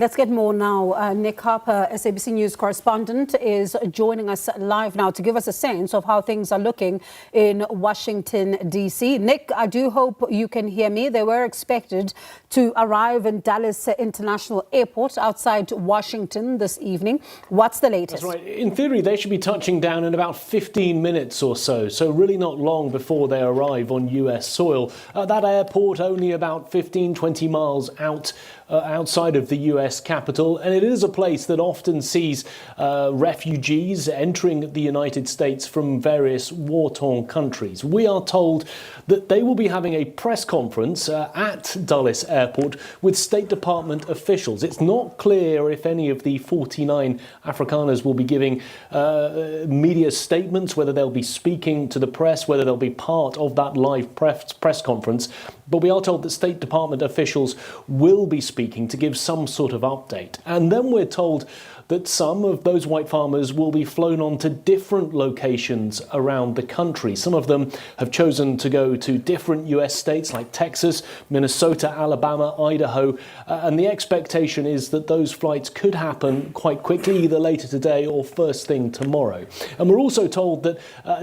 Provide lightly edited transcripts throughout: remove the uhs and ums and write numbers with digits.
Let's get more now. Nick Harper, SABC News correspondent, is joining us live now to give us a sense of how things are looking in Washington, D.C. Nick, I do hope you can hear me. They were expected to arrive in Dallas International Airport outside Washington this evening. What's the latest? That's right. In theory, they should be touching down in about 15 minutes or so really not long before they arrive on U.S. soil. That airport only about 15-20 miles outside of the U.S. capital, and it is a place that often sees refugees entering the United States from various war-torn countries. We are told that they will be having a press conference at Dulles Airport with State Department officials. It's not clear if any of the 49 Afrikaners will be giving media statements, whether they'll be speaking to the press, whether they'll be part of that live press conference. But we are told that State Department officials will be speaking to give some sort of update. And then we're told that some of those white farmers will be flown on to different locations around the country. Some of them have chosen to go to different US states like Texas, Minnesota, Alabama, Idaho, and the expectation is that those flights could happen quite quickly, either later today or first thing tomorrow. And we're also told that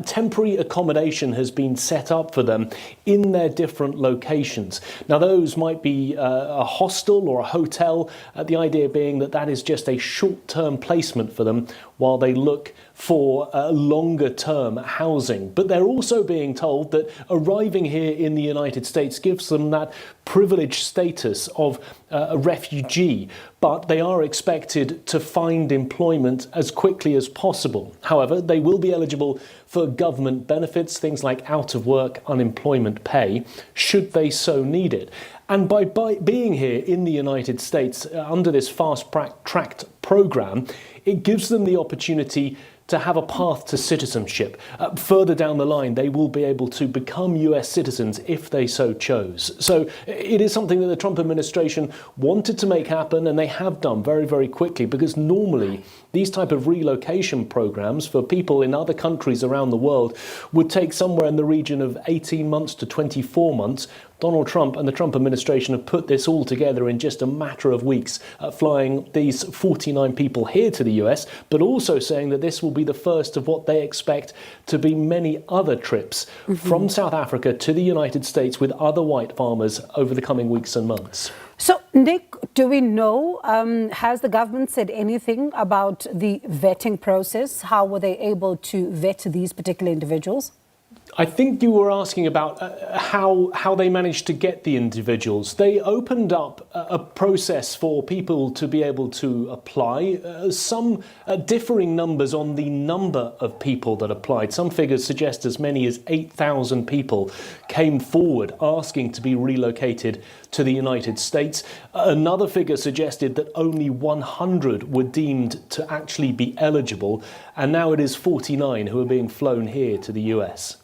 temporary accommodation has been set up for them in their different locations. Now, those might be a hostel or a hotel, the idea being that that is just a short-term placement for them while they look for longer-term housing. But they're also being told that arriving here in the United States gives them that privileged status of a refugee, but they are expected to find employment as quickly as possible. However, they will be eligible for government benefits, things like out-of-work unemployment pay, should they so need it. And by being here in the United States under this fast-tracked program, it gives them the opportunity to have a path to citizenship. Further down the line, they will be able to become US citizens if they so chose. So it is something that the Trump administration wanted to make happen, and they have done very, very quickly, because normally these type of relocation programs for people in other countries around the world would take somewhere in the region of 18 months to 24 months. Donald Trump and the Trump administration have put this all together in just a matter of weeks, flying these 49 people here to the US, but also saying that this will be the first of what they expect to be many other trips from South Africa to the United States with other white farmers over the coming weeks and months. So, Nick, do we know, has the government said anything about the vetting process? How were they able to vet these particular individuals? I think you were asking about how they managed to get the individuals. They opened up a process for people to be able to apply. Some differing numbers on the number of people that applied. Some figures suggest as many as 8,000 people came forward asking to be relocated to the United States. Another figure suggested that only 100 were deemed to actually be eligible, and now it is 49 who are being flown here to the US.